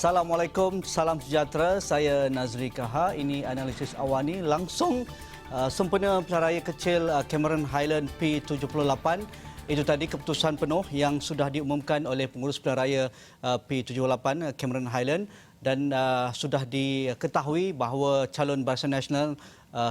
Assalamualaikum, salam sejahtera. Saya Nazri Kaha. Ini analisis awani langsung sempena pilihan raya kecil Cameron Highland P78. Itu tadi keputusan penuh yang sudah diumumkan oleh pengurus pilihan raya P78 Cameron Highland dan sudah diketahui bahawa calon Barisan Nasional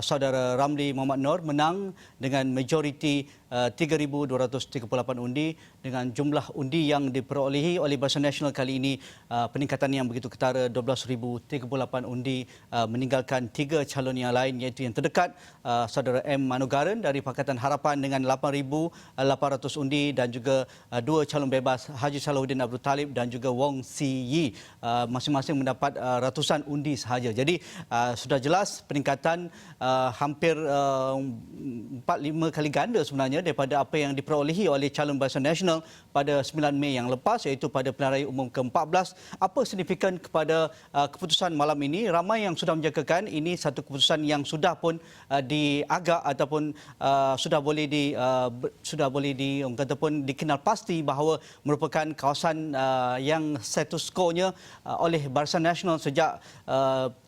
saudara Ramli Mohamed Noor menang dengan majoriti 3,238 undi dengan jumlah undi yang diperolehi oleh Barisan Nasional kali ini peningkatan yang begitu ketara 12,038 undi meninggalkan tiga calon yang lain iaitu yang terdekat saudara M. Manugaran dari Pakatan Harapan dengan 8,800 undi dan juga dua calon bebas Haji Salahuddin Abdul Talib dan juga Wong Si Yi masing-masing mendapat ratusan undi sahaja. Jadi sudah jelas peningkatan hampir 4-5 kali ganda sebenarnya daripada apa yang diperolehi oleh calon Barisan Nasional pada 9 Mei yang lepas iaitu pada pilihan raya umum ke-14. Apa signifikan kepada keputusan malam ini? Ramai yang sudah menjangkakan ini satu keputusan yang sudah pun diagak ataupun sudah boleh orang kata pun dikenal pasti bahawa merupakan kawasan yang status quo-nya oleh Barisan Nasional sejak 3-4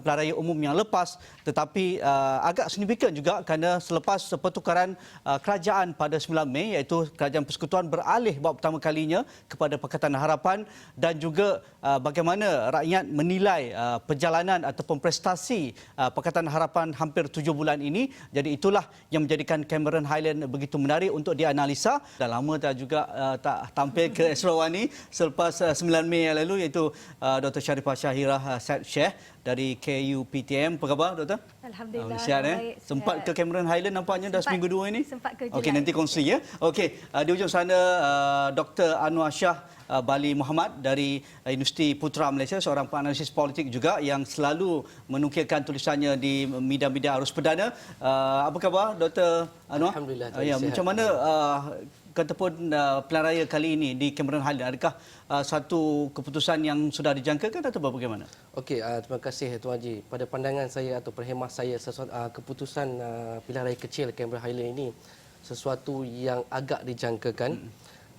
pilihan raya umum yang lepas, tetapi agak signifikan juga kerana selepas pertukaran kerajaan pada 9 Mei iaitu Kerajaan Persekutuan beralih buat pertama kalinya kepada Pakatan Harapan dan juga bagaimana rakyat menilai perjalanan ataupun prestasi Pakatan Harapan hampir 7 bulan ini. Jadi itulah yang menjadikan Cameron Highland begitu menarik untuk dianalisa. Dah lama tak juga tak tampil ke Esrawani selepas 9 Mei yang lalu iaitu Dr. Sharifah Syahirah Said Sheikh dari KUPTM. Apa khabar, Doktor? Alhamdulillah. Sihat, sempat ke Cameron Highland nampaknya dah seminggu dua ini? Sempat ke. Okey, nanti kongsi ya. Okey, di ujung sana Dr. Anwar Shah Bali Muhammad dari Universiti Putra Malaysia, seorang penganalisis politik juga yang selalu menukilkan tulisannya di media-media arus perdana. Apa khabar, Dr. Anwar? Alhamdulillah. Ya, macam mana katapun pilihan raya kali ini di Cameron Highland? Adakah satu keputusan yang sudah dijangkakan atau bagaimana? Okey, terima kasih Tuan Haji. Pada pandangan saya atau perkhidmat saya, keputusan pilihan raya kecil Cameron Highland ini sesuatu yang agak dijangkakan.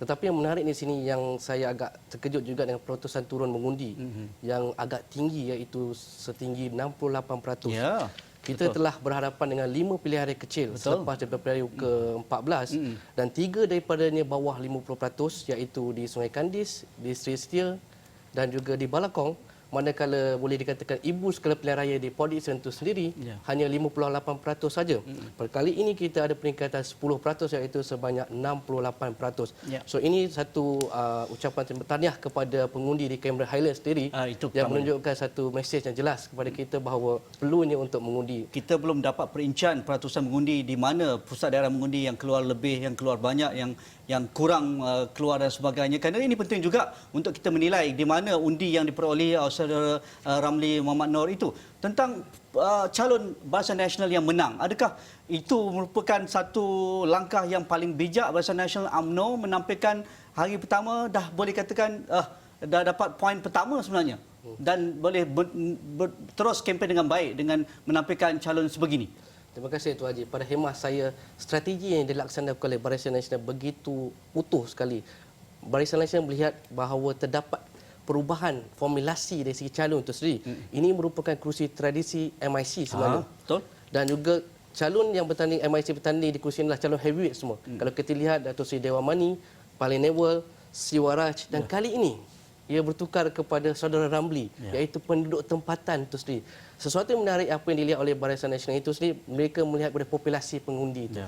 Tetapi yang menarik di sini yang saya agak terkejut juga dengan perotosan turun mengundi yang agak tinggi iaitu setinggi 68%. Ya. Kita telah berhadapan dengan 5 pilihan raya kecil selepas daripada pilihan raya ke-14 dan 3 daripadanya bawah 50% iaitu di Sungai Kandis, di Sri Setia dan juga di Balakong. Manakala boleh dikatakan ibu skala pilihan raya di Port Dickson itu sendiri hanya 58% saja. Perkali ini kita ada peningkatan 10% iaitu sebanyak 68%. So ini satu ucapan terima tahniah kepada pengundi di Cameron Highlands sendiri yang menunjukkan satu mesej yang jelas kepada kita bahawa perlunya untuk mengundi. Kita belum dapat perincian peratusan mengundi di mana pusat daerah mengundi yang keluar lebih, yang keluar banyak, yang kurang keluar dan sebagainya. Kerana ini penting juga untuk kita menilai di mana undi yang diperoleh saudara Ramli Mohamed Noor itu. Tentang calon Barisan Nasional yang menang, adakah itu merupakan satu langkah yang paling bijak Barisan Nasional UMNO menampilkan hari pertama dah boleh katakan dah dapat poin pertama sebenarnya dan boleh terus kempen dengan baik dengan menampilkan calon sebegini? Terima kasih Tuan Haji. Pada khidmat saya, strategi yang dilaksanakan oleh Barisan Nasional begitu utuh sekali. Barisan Nasional melihat bahawa terdapat perubahan formulasi dari segi calon itu sendiri. Ini merupakan kerusi tradisi MIC sebenarnya. Betul. Dan juga calon yang bertanding MIC bertanding di kerusi inilah calon heavyweight semua. Kalau kita lihat Dato' Seri Dewa Mani, Pali Newell, Siwaraj dan kali ini ia bertukar kepada saudara Ramli iaitu penduduk tempatan itu sendiri. Sesuatu yang menarik apa yang dilihat oleh Barisan Nasional itu sendiri, mereka melihat pada populasi pengundi itu.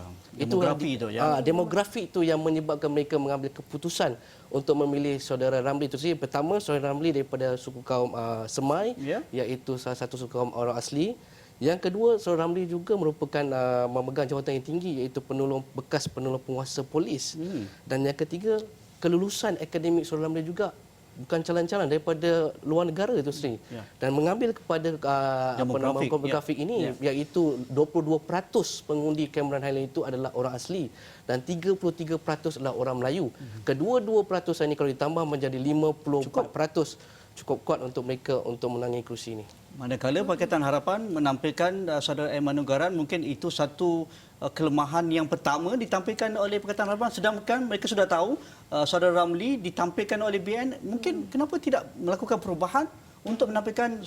Demografi itu yang menyebabkan mereka mengambil keputusan untuk memilih saudara Ramli itu sendiri. Pertama, saudara Ramli daripada suku kaum Semai iaitu salah satu suku kaum orang asli. Yang kedua, saudara Ramli juga merupakan memegang jawatan yang tinggi iaitu bekas penolong penguasa polis. Dan yang ketiga, kelulusan akademik saudara Ramli juga bukan calon-calon daripada luar negara itu sendiri. Dan mengambil kepada demografi ini iaitu 22% pengundi Cameron Highland itu adalah orang asli dan 33% adalah orang Melayu. Kedua-dua peratusan ini kalau ditambah menjadi 54%. Cukup kuat untuk mereka untuk menangi kerusi ini. Manakala Pakatan Harapan menampilkan saudara M. Manugaran, mungkin itu satu kelemahan yang pertama ditampilkan oleh Pakatan Harapan, sedangkan mereka sudah tahu saudara Ramli ditampilkan oleh BN. Mungkin kenapa tidak melakukan perubahan untuk menampilkan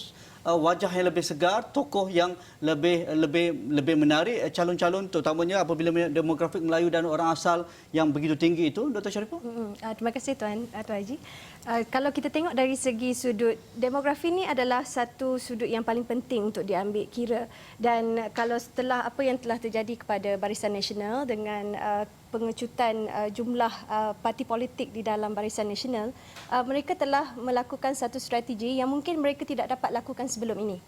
wajah yang lebih segar, tokoh yang lebih menarik, calon-calon terutamanya apabila demografik Melayu dan orang asal yang begitu tinggi itu, Dr. Sharifah? Terima kasih Tuan Haji. Kalau kita tengok dari segi sudut demografi ini adalah satu sudut yang paling penting untuk diambil kira, dan kalau setelah apa yang telah terjadi kepada Barisan Nasional dengan pengecutan jumlah parti politik di dalam Barisan Nasional, mereka telah melakukan satu strategi yang mungkin mereka tidak dapat lakukan sebelum ini,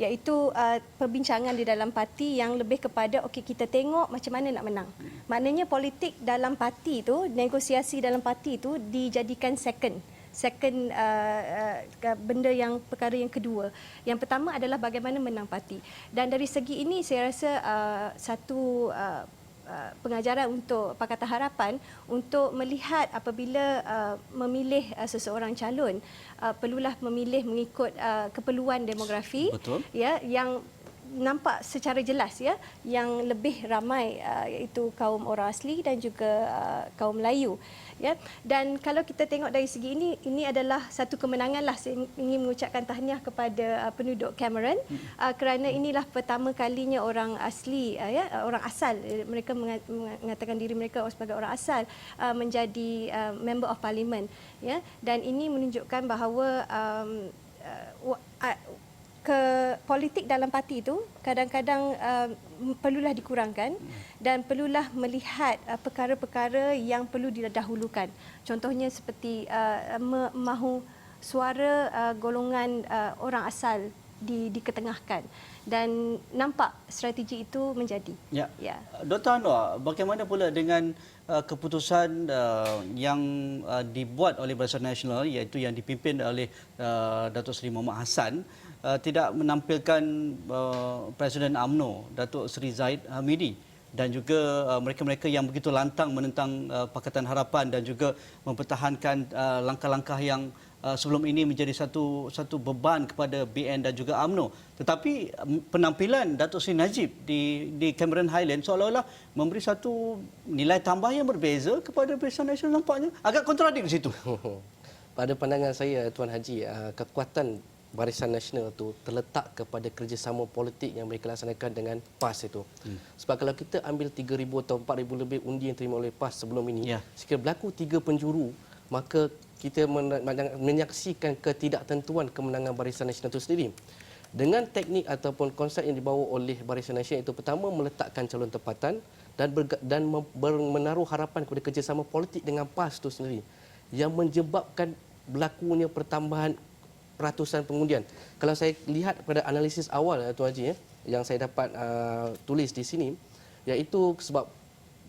iaitu perbincangan di dalam parti yang lebih kepada okey, kita tengok macam mana nak menang. Maknanya politik dalam parti itu, negosiasi dalam parti itu dijadikan second benda yang perkara yang kedua. Yang pertama adalah bagaimana menang parti. Dan dari segi ini saya rasa satu pengajaran untuk Pakatan Harapan untuk melihat apabila memilih seseorang calon, perlulah memilih mengikut keperluan demografi. Betul. Yang nampak secara jelas yang lebih ramai iaitu kaum orang asli dan juga kaum Melayu. Dan kalau kita tengok dari segi ini adalah satu kemenanganlah. Saya ingin mengucapkan tahniah kepada penduduk Cameron kerana inilah pertama kalinya orang asli, orang asal, mereka mengatakan diri mereka sebagai orang asal, menjadi member of parliament. Dan ini menunjukkan bahawa politik dalam parti itu kadang-kadang perlulah dikurangkan dan perlulah melihat perkara-perkara yang perlu didahulukan. Contohnya seperti mahu suara golongan orang asal diketengahkan, dan nampak strategi itu menjadi. Dr. Anwar, bagaimana pula dengan keputusan yang dibuat oleh Barisan Nasional, iaitu yang dipimpin oleh Datuk Seri Muhammad Hassan, tidak menampilkan Presiden UMNO, Datuk Seri Zahid Hamidi, dan juga mereka-mereka yang begitu lantang menentang Pakatan Harapan dan juga mempertahankan langkah-langkah yang sebelum ini menjadi satu beban kepada BN dan juga UMNO. Tetapi penampilan Datuk Seri Najib di Cameron Highland seolah-olah memberi satu nilai tambah yang berbeza kepada Barisan Nasional, nampaknya agak kontradik di situ. Pada pandangan saya, Tuan Haji, kekuatan Barisan Nasional itu terletak kepada kerjasama politik yang mereka laksanakan dengan PAS itu. Sebab kalau kita ambil 3,000 atau 4,000 lebih undi yang terima oleh PAS sebelum ini, sekiranya berlaku 3 penjuru, maka kita menyaksikan ketidaktentuan kemenangan Barisan Nasional itu sendiri. Dengan teknik ataupun konsep yang dibawa oleh Barisan Nasional itu, pertama meletakkan calon tempatan dan menaruh harapan kepada kerjasama politik dengan PAS itu sendiri, yang menyebabkan berlakunya pertambahan ratusan pengundian. Kalau saya lihat pada analisis awal, Tuan Haji, yang saya dapat tulis di sini, iaitu sebab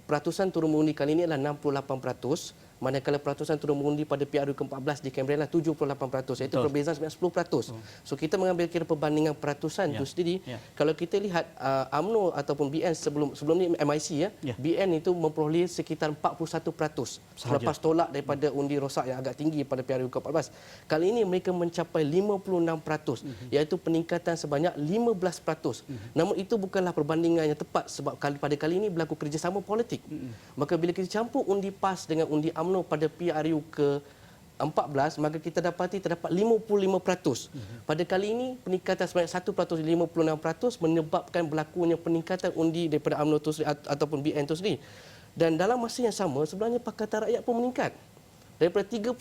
peratusan turun mengundi kali ini adalah 68%, manakala peratusan turun mengundi pada PRU ke-14 di Canberra adalah 78%, iaitu perbezaan sebanyak 10%. So kita mengambil kira perbandingan peratusan itu sendiri. Kalau kita lihat UMNO ataupun BN sebelum ni MIC, BN itu memperoleh sekitar 41% selepas tolak daripada undi rosak yang agak tinggi pada PRU ke-14. Kali ini mereka mencapai 56%, iaitu peningkatan sebanyak 15%. Namun itu bukanlah perbandingan yang tepat sebab pada kali ini berlaku kerjasama politik. Maka bila kita campur undi PAS dengan undi UMNO pada PRU ke-14, maka kita dapati terdapat 55%. Pada kali ini peningkatan sebanyak 1%, 56% menyebabkan berlakunya peningkatan undi daripada UMNO itu ataupun BN itu sendiri. Dan dalam masa yang sama sebenarnya Pakatan Rakyat pun meningkat. Daripada 39%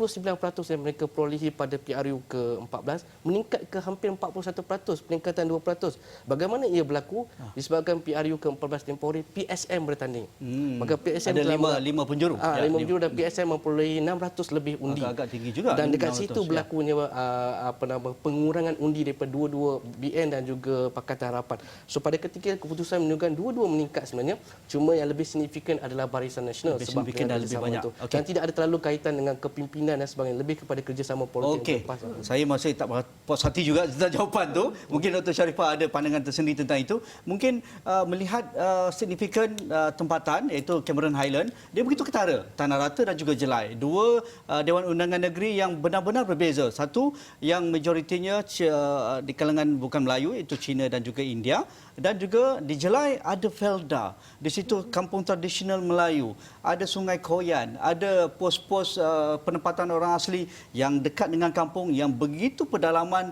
yang mereka perolehi pada PRU ke-14 meningkat ke hampir 41%, peningkatan 2%. Bagaimana ia berlaku? Disebabkan PRU ke-14 temporer PSM bertanding. Maka PSM ada 5 penjuru. 5 penjuru dan PSM memperolehi 600 lebih undi. Agak tinggi juga. Dan dekat situ berlakunya pengurangan undi daripada dua-dua BN dan juga Pakatan Harapan. So pada ketika keputusan menunjukkan dua-dua meningkat sebenarnya, cuma yang lebih signifikan adalah Barisan Nasional sebab lebih banyak. Dan tidak ada terlalu kaitan dengan dengan kepimpinan dan sebagainya, lebih kepada kerjasama politik. Okey, saya masih tak puas hati juga tentang jawapan tu. Mungkin Dr. Sharifah ada pandangan tersendiri tentang itu. Mungkin melihat signifikan tempatan iaitu Cameron Highland, dia begitu ketara, Tanah Rata dan juga Jelai. Dua Dewan Undangan Negeri yang benar-benar berbeza. Satu yang majoritinya di kalangan bukan Melayu, iaitu Cina dan juga India. Dan juga di Jelai ada Felda. Di situ kampung tradisional Melayu. Ada Sungai Koyan, ada pos-pos penempatan orang asli yang dekat dengan kampung, yang begitu pedalaman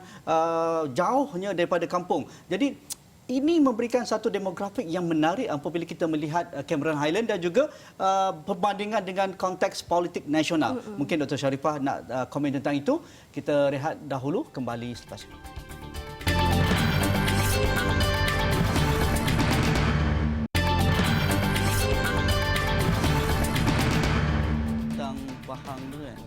jauhnya daripada kampung. Jadi ini memberikan satu demografik yang menarik apabila kita melihat Cameron Highland dan juga perbandingan dengan konteks politik nasional. Mungkin Dr. Sharifah nak komen tentang itu. Kita rehat dahulu, kembali selepas ini. Pahang dulu kan.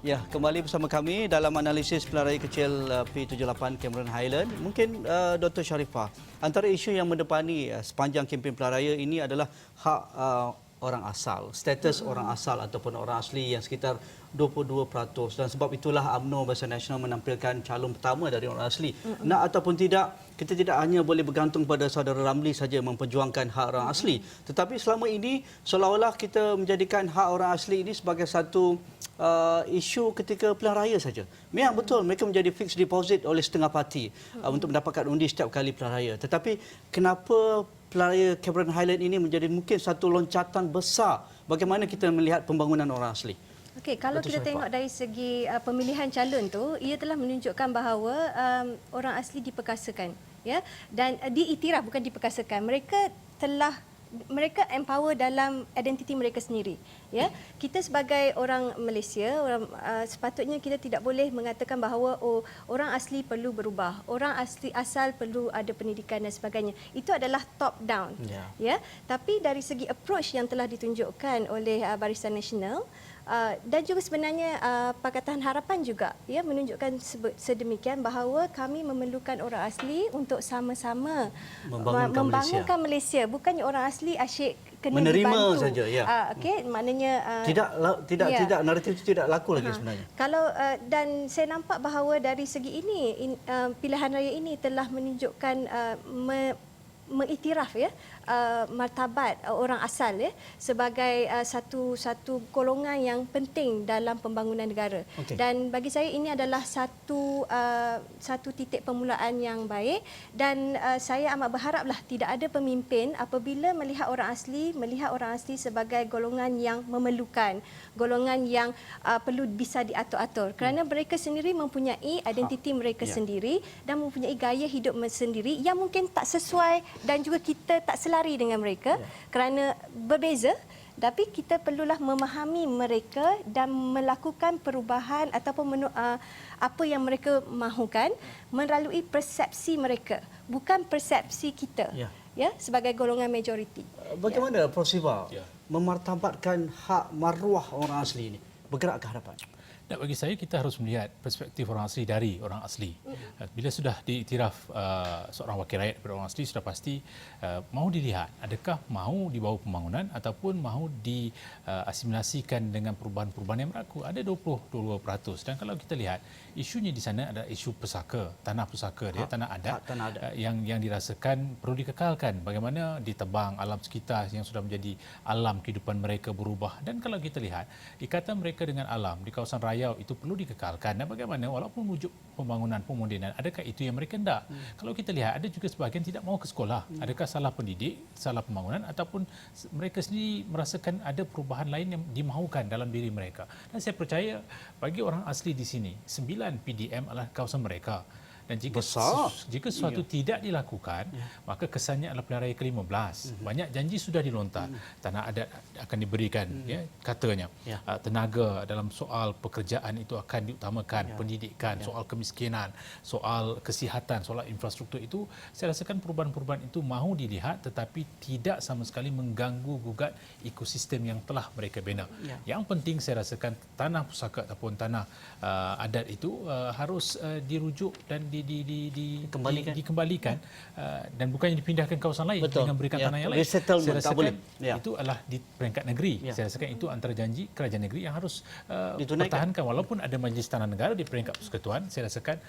Ya, kembali bersama kami dalam analisis pilihan raya kecil P78 Cameron Highland. Mungkin Dr. Sharifah, antara isu yang mendepani sepanjang kempen pilihan raya ini adalah hak orang asal, status orang asal ataupun orang asli yang sekitar 22%. Dan sebab itulah UMNO Barisan Nasional menampilkan calon pertama dari orang asli. Nak ataupun tidak, kita tidak hanya boleh bergantung pada saudara Ramli saja memperjuangkan hak orang asli. Tetapi selama ini seolah-olah kita menjadikan hak orang asli ini sebagai satu isu ketika pilihan raya saja. Memang betul mereka menjadi fixed deposit oleh setengah parti untuk mendapatkan undi setiap kali pilihan raya. Tetapi kenapa pilihan raya Cameron Highland ini menjadi mungkin satu loncatan besar bagaimana kita melihat pembangunan orang asli? Okey, kalau kita tengok dari segi pemilihan calon tu, ia telah menunjukkan bahawa orang asli diperkasakan, ya, dan diiktiraf, bukan diperkasakan. Mereka empower dalam identiti mereka sendiri, ya. Kita sebagai orang Malaysia, sepatutnya kita tidak boleh mengatakan bahawa orang asli perlu berubah, orang asli asal perlu ada pendidikan dan sebagainya. Itu adalah top down, ya. Tapi dari segi approach yang telah ditunjukkan oleh Barisan Nasional dan juga sebenarnya Pakatan Harapan juga, ya, menunjukkan sedemikian bahawa kami memerlukan orang asli untuk sama-sama membangunkan Malaysia. Bukannya orang asli asyik kena menerima dibantu saja, ya. Okey, maknanya tidak naratif itu tidak laku lagi sebenarnya. Kalau dan saya nampak bahawa dari segi ini pilihan raya ini telah menunjukkan mengiktiraf, ya, martabat orang asal, ya, sebagai satu golongan yang penting dalam pembangunan negara. Okay. Dan bagi saya ini adalah satu titik permulaan yang baik, dan saya amat berharaplah tidak ada pemimpin apabila melihat orang asli sebagai golongan yang memerlukan, golongan yang perlu bisa diatur-atur, kerana mereka sendiri mempunyai identiti mereka sendiri dan mempunyai gaya hidup sendiri yang mungkin tak sesuai dan juga kita tak selari dengan mereka kerana berbeza. Tapi kita perlulah memahami mereka dan melakukan perubahan ataupun apa yang mereka mahukan melalui persepsi mereka, bukan persepsi kita, ya, sebagai golongan majoriti. Bagaimana Prof. Siva memartabatkan hak maruah orang asli ini bergerak ke hadapan? Dan bagi saya, kita harus melihat perspektif orang asli dari orang asli. Bila sudah diiktiraf seorang wakil rakyat daripada orang asli, sudah pasti mahu dilihat adakah mahu dibawa pembangunan ataupun mahu diasimilasikan dengan perubahan-perubahan yang berlaku. Ada 22%. Dan kalau kita lihat, isunya di sana adalah isu pusaka, tanah pusaka dia, tanah adat, yang dirasakan perlu dikekalkan. Bagaimana ditebang alam sekitar yang sudah menjadi alam kehidupan mereka berubah. Dan kalau kita lihat, ikatan mereka dengan alam di kawasan Riau itu perlu dikekalkan. Dan bagaimana walaupun wujud pembangunan pemodenan, adakah itu yang mereka hendak? Kalau kita lihat, ada juga sebahagian tidak mahu ke sekolah. Adakah salah pendidik, salah pembangunan, ataupun mereka sendiri merasakan ada perubahan lain yang dimahukan dalam diri mereka. Dan saya percaya bagi orang asli di sini, 9 PDM adalah kawasan mereka. Dan jika sesuatu tidak dilakukan, maka kesannya adalah pilihan raya ke-15. Banyak janji sudah dilontar. Tanah adat akan diberikan, ya, katanya. Tenaga dalam soal pekerjaan itu akan diutamakan, pendidikan, soal kemiskinan, soal kesihatan, soal infrastruktur itu, saya rasakan perubahan-perubahan itu mahu dilihat tetapi tidak sama sekali mengganggu gugat ekosistem yang telah mereka bina. Yang penting saya rasakan tanah pusaka ataupun tanah adat itu harus dirujuk dan dikembalikan dan bukannya dipindahkan ke kawasan lain dengan berikan tanah yang lain. Resettlement, saya tak rasakan boleh. itu adalah di peringkat negeri. Saya rasakan itu antara janji kerajaan negeri yang harus ditunaikan. pertahankan walaupun ada Majlis Tanah Negara di peringkat persekutuan. Saya rasakan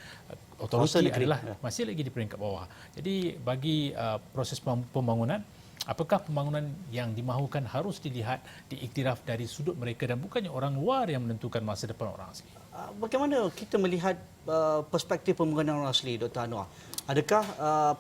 otoriti adalah masih lagi di peringkat bawah. Jadi bagi proses pembangunan, apakah pembangunan yang dimahukan harus dilihat, diiktiraf dari sudut mereka dan bukannya orang luar yang menentukan masa depan orang asli. Bagaimana kita melihat perspektif pembangunan orang asli, Dr. Anwar? Adakah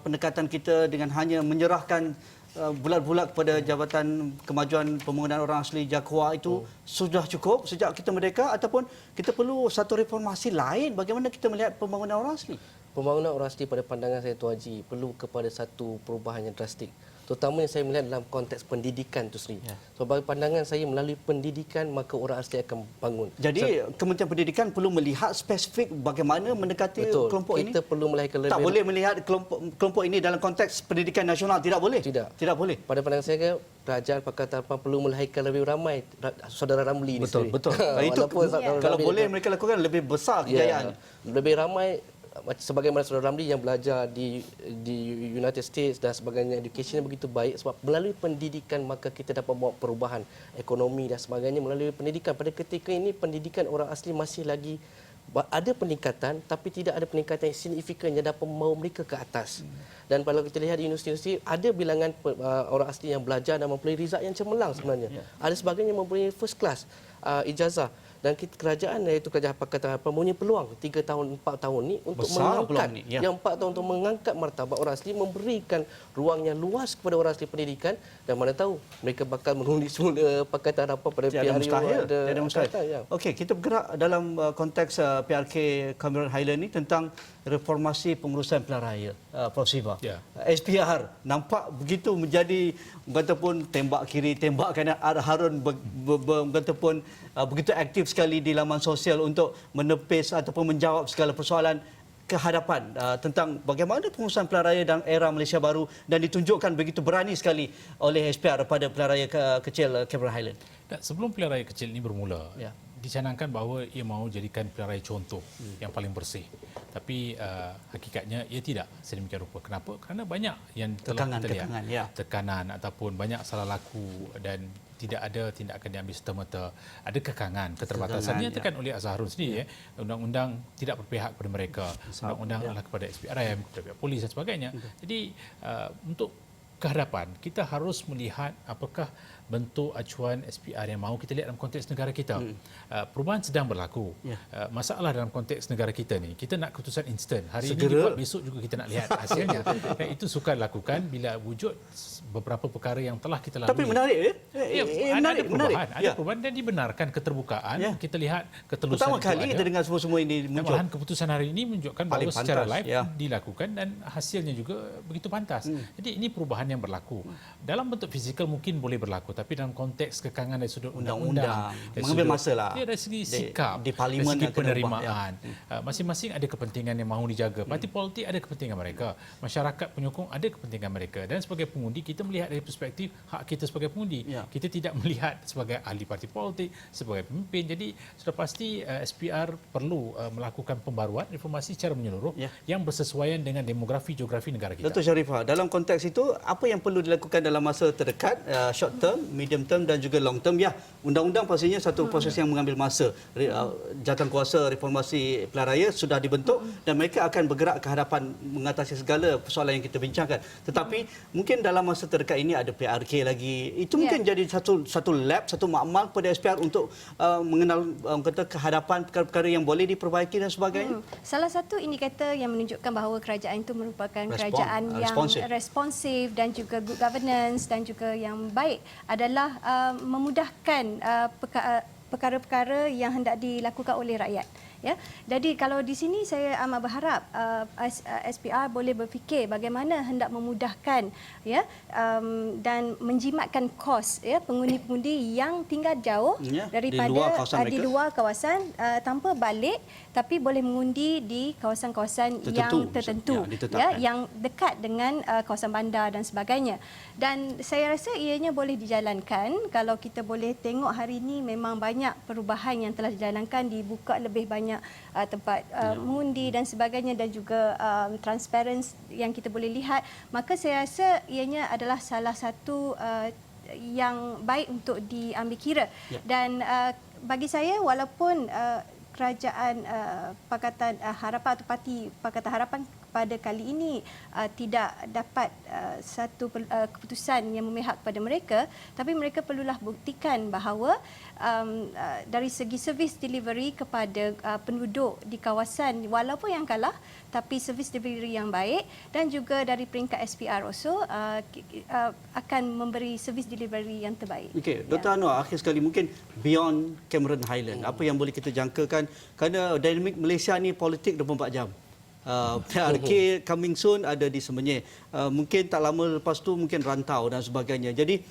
pendekatan kita dengan hanya menyerahkan bulat-bulat kepada Jabatan Kemajuan Pembangunan Orang Asli JAKWA itu sudah cukup sejak kita merdeka, ataupun kita perlu satu reformasi lain? Bagaimana kita melihat pembangunan orang asli? Pembangunan orang asli pada pandangan saya, Tuan Haji, perlu kepada satu perubahan yang drastik. Terutamanya saya melihat dalam konteks pendidikan tu Sri. So bagi pandangan saya, melalui pendidikan maka orang asli akan bangun. Jadi Kementerian Pendidikan perlu melihat spesifik bagaimana mendekati kelompok ini. Kita perlu melahirkan lebih. Tak boleh melihat kelompok ini dalam konteks pendidikan nasional, tidak boleh. Tidak boleh. Pada pandangan saya, kerajaan Pakatan Harapan perlu melahirkan lebih ramai saudara Ramli ni. Betul. Itu kalau boleh mereka lakukan lebih besar kejayaan. Lebih ramai sebagaimana saudara Ramli yang belajar di United States dan sebagainya, education begitu baik sebab melalui pendidikan maka kita dapat membawa perubahan ekonomi dan sebagainya melalui pendidikan. Pada ketika ini pendidikan orang asli masih lagi ada peningkatan tapi tidak ada peningkatan yang signifikan yang dapat membawa mereka ke atas. Dan kalau kita lihat di universiti ada bilangan orang asli yang belajar dan mempunyai result yang cemerlang sebenarnya. Ada sebagainya mempunyai first class ijazah. Dan kerajaan, iaitu kerajaan Pakatan Harapan, mempunyai peluang 3 tahun 4 tahun ni untuk mengangkat yang 4 tahun untuk mengangkat martabat orang asli, memberikan ruang yang luas kepada orang asli pendidikan, dan mana tahu mereka bakal mengundi semula Pakatan Harapan pada PRU. Tiada mustahil. Okey, kita bergerak dalam konteks PRK Cameron Highland ni tentang reformasi pengurusan pilihan raya, Prof. Siva. SPR nampak begitu menjadi ataupun tembak kiri, tembak kanan. Harun ataupun begitu aktif sekali di laman sosial untuk menepis ataupun menjawab segala persoalan kehadapan tentang bagaimana pengurusan pilihan raya dalam era Malaysia Baru, dan ditunjukkan begitu berani sekali oleh SPR pada pilihan raya kecil Cameron Highland. Dan sebelum pilihan raya kecil ini bermula, dicanangkan bahawa ia mahu jadikan pilihan raya contoh yang paling bersih. Tapi hakikatnya ia tidak sedemikian rupa. Kenapa? Kerana banyak yang telah kita lihat tekanan ataupun banyak salah laku dan tidak ada tindakan yang diambil serta-merta. Ada kekangan, keterbatasan yang ditekan oleh Azharun sendiri. Undang-undang tidak berpihak kepada mereka. Undang-undang adalah kepada SPRM, kepada pihak polis dan sebagainya. Jadi untuk kehadapan kita harus melihat apakah bentuk acuan SPR yang mahu kita lihat dalam konteks negara kita. Perubahan sedang berlaku. Masalah dalam konteks negara kita ni, kita nak keputusan instan. Hari ini dibuat, besok juga kita nak lihat hasilnya. Itu sukar lakukan bila wujud beberapa perkara yang telah kita lalui. Tapi menarik ada perubahan, ada perubahan dan dibenarkan keterbukaan. Kita lihat ketelusan. Pertama kali kita dengar semua ini muncul. Malahan keputusan hari ini menunjukkan bahawa secara live dilakukan dan hasilnya juga begitu pantas. Jadi ini perubahan yang berlaku. Dalam bentuk fizikal mungkin boleh berlaku, tapi dalam konteks kekangan dari sudut undang-undang, mengambil masa lah. Dari segi sikap, di parlimen, dari segi penerimaan, masing-masing ada kepentingan yang mahu dijaga. Parti politik ada kepentingan mereka, masyarakat penyokong ada kepentingan mereka, dan sebagai pengundi kita melihat dari perspektif hak kita sebagai pengundi. Kita tidak melihat sebagai ahli parti politik, sebagai pemimpin. Jadi sudah pasti SPR perlu melakukan pembaruan reformasi secara menyeluruh yang bersesuaian dengan demografi geografi negara kita. Dato' Sharifah, dalam konteks itu apa yang perlu dilakukan dalam masa terdekat, short term, medium term dan juga long term? Undang-undang pastinya satu proses yang mengambil masa. Jawatankuasa reformasi pilihan raya sudah dibentuk dan mereka akan bergerak ke hadapan mengatasi segala persoalan yang kita bincangkan. Tetapi mungkin dalam masa terdekat ini ada PRK lagi. Itu mungkin jadi satu lab, satu makmal kepada SPR untuk mengenal kata kehadapan perkara-perkara yang boleh diperbaiki dan sebagainya. Salah satu indikator yang menunjukkan bahawa kerajaan itu merupakan kerajaan yang responsif dan juga good governance dan juga yang baik adalah memudahkan perkara-perkara yang hendak dilakukan oleh rakyat. Ya, jadi kalau di sini saya amat berharap SPR boleh berfikir bagaimana hendak memudahkan dan menjimatkan kos pengundi-pengundi yang tinggal jauh daripada di luar kawasan tanpa balik, tapi boleh mengundi di kawasan-kawasan yang tertentu yang dekat dengan kawasan bandar dan sebagainya. Dan saya rasa ianya boleh dijalankan kalau kita boleh tengok hari ini memang banyak perubahan yang telah dijalankan, dibuka lebih banyak banyak tempat mengundi dan sebagainya, dan juga transparent yang kita boleh lihat, maka saya rasa ianya adalah salah satu yang baik untuk diambil kira. Dan bagi saya, walaupun kerajaan Pakatan Harapan atau Parti Pakatan Harapan pada kali ini tidak dapat satu keputusan yang memihak kepada mereka, tapi mereka perlulah buktikan bahawa dari segi servis delivery kepada penduduk di kawasan, walaupun yang kalah, tapi servis delivery yang baik, dan juga dari peringkat SPR also akan memberi servis delivery yang terbaik. Okey, Dr. Anwar, akhir sekali mungkin beyond Cameron Highland, apa yang boleh kita jangkakan, kerana dinamik Malaysia ni politik 24 jam. PRK coming soon ada di Semenyih. Mungkin tak lama lepas tu mungkin rantau dan sebagainya. Jadi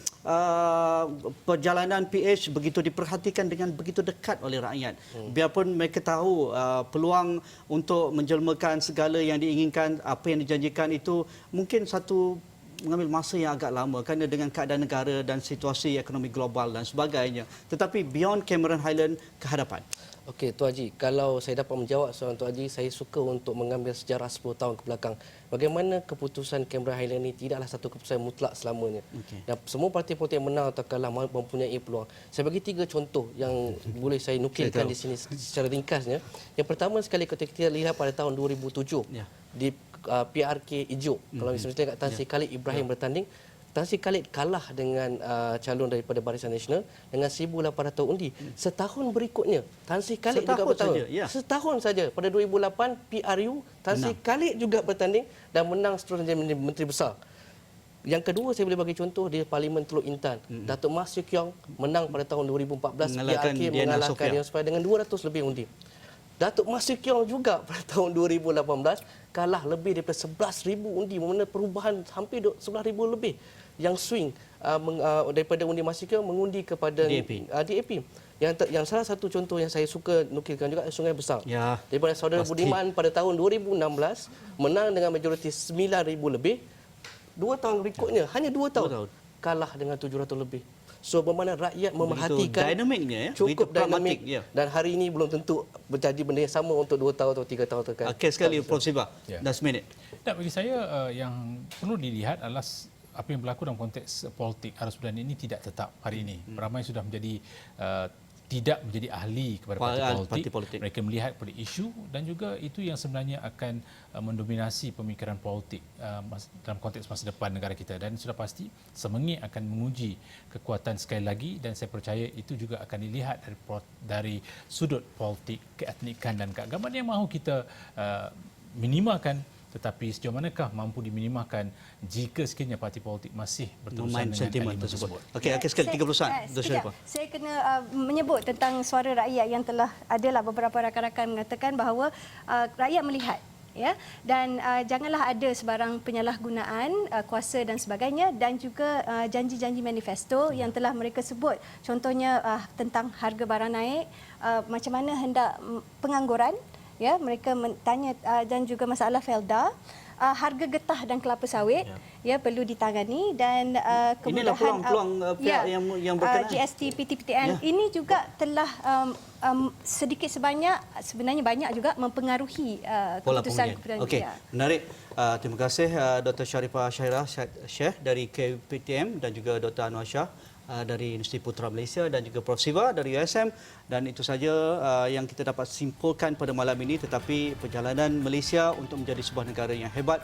perjalanan PH begitu diperhatikan dengan begitu dekat oleh rakyat. Biarpun mereka tahu peluang untuk menjelmakan segala yang diinginkan, apa yang dijanjikan itu mungkin satu mengambil masa yang agak lama kerana dengan keadaan negara dan situasi ekonomi global dan sebagainya. Tetapi beyond Cameron Highland ke hadapan. Okey, Tuan Haji, kalau saya dapat menjawab soalan Tuan Haji, saya suka untuk mengambil sejarah 10 tahun ke belakang. Bagaimana keputusan Cameron Highland ini tidaklah satu keputusan mutlak selamanya. Dan semua parti politik yang menang atau kalah mempunyai peluang. Saya bagi 3 contoh yang boleh saya nukilkan di sini secara ringkasnya. Yang pertama sekali kita lihat pada tahun 2007 di PRK Ijuk. Kalau misalnya kita lihat Tan Sri Khalid Ibrahim bertanding, Tan Sri Khalid kalah dengan calon daripada Barisan Nasional dengan 1,800 undi. Setahun berikutnya, Tan Sri Khalid juga bertanding. Setahun saja. Pada 2008, PRU, Tan Sri Khalid juga bertanding dan menang seterusnya menjadi Menteri Besar. Yang kedua, saya boleh bagi contoh di Parlimen Teluk Intan. Datuk Mah Siew Keong menang pada tahun 2014. PRK mengalahkan Dian Sofia dengan 200 lebih undi. Datuk Mah Siew Keong juga pada tahun 2018 kalah lebih daripada 11,000 undi, mana perubahan hampir 11,000 lebih yang swing daripada undi Mah Siew Keong mengundi kepada DAP. Yang salah satu contoh yang saya suka nukilkan juga Sungai Besar. Daripada saudara Budiman pada tahun 2016 menang dengan majoriti 9,000 lebih. 2 tahun berikutnya, hanya 2 tahun, kalah dengan 700 lebih. So bermakna rakyat memerhatikan, dinamiknya, cukup dinamik, dan hari ini belum tentu berjadi benda yang sama untuk 2 tahun atau 3 tahun terkait. Okey sekali, Prof. Siva. Dah seminit. Dan bagi saya yang perlu dilihat adalah apa yang berlaku dalam konteks politik arus bulan ini tidak tetap hari ini. Ramai sudah menjadi tidak menjadi ahli kepada parti politik. Mereka melihat pada isu dan juga itu yang sebenarnya akan mendominasi pemikiran politik dalam konteks masa depan negara kita, dan sudah pasti Semenyih akan menguji kekuatan sekali lagi, dan saya percaya itu juga akan dilihat dari sudut politik, keetnikan dan keagamaan yang mahu kita minimalkan. Tetapi sejauh manakah mampu diminimalkan jika sekiranya parti politik masih berterusan dengan elemen tersebut. Okey, akhir sekali 30 saat. Saya kena menyebut tentang suara rakyat yang telah adalah beberapa rakan-rakan mengatakan bahawa rakyat melihat, ya, dan janganlah ada sebarang penyalahgunaan kuasa dan sebagainya, dan juga janji-janji manifesto yang telah mereka sebut, contohnya tentang harga barang naik, macam mana hendak pengangguran, ya, mereka tanya, dan juga masalah Felda, harga getah dan kelapa sawit perlu ditangani, dan kemudahan peluang pihak yang berkenaan. GST PTPTN ini juga telah sedikit sebanyak, sebenarnya banyak juga mempengaruhi keputusan. Okey, menarik. Terima kasih Dr. Sharifah Shahira Sheikh dari KPTM dan juga Dr. Anwar Shah dari Universiti Putra Malaysia dan juga Prof. Siva dari USM, dan itu saja yang kita dapat simpulkan pada malam ini. Tetapi perjalanan Malaysia untuk menjadi sebuah negara yang hebat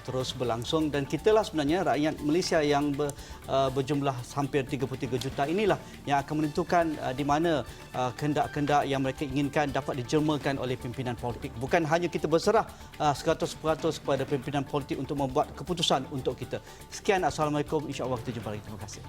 terus berlangsung, dan kitalah sebenarnya rakyat Malaysia yang berjumlah hampir 33 juta inilah yang akan menentukan di mana kehendak-kehendak yang mereka inginkan dapat dijelmakan oleh pimpinan politik. Bukan hanya kita berserah 100% kepada pimpinan politik untuk membuat keputusan untuk kita. Sekian, Assalamualaikum, insya-Allah kita jumpa lagi. Terima kasih.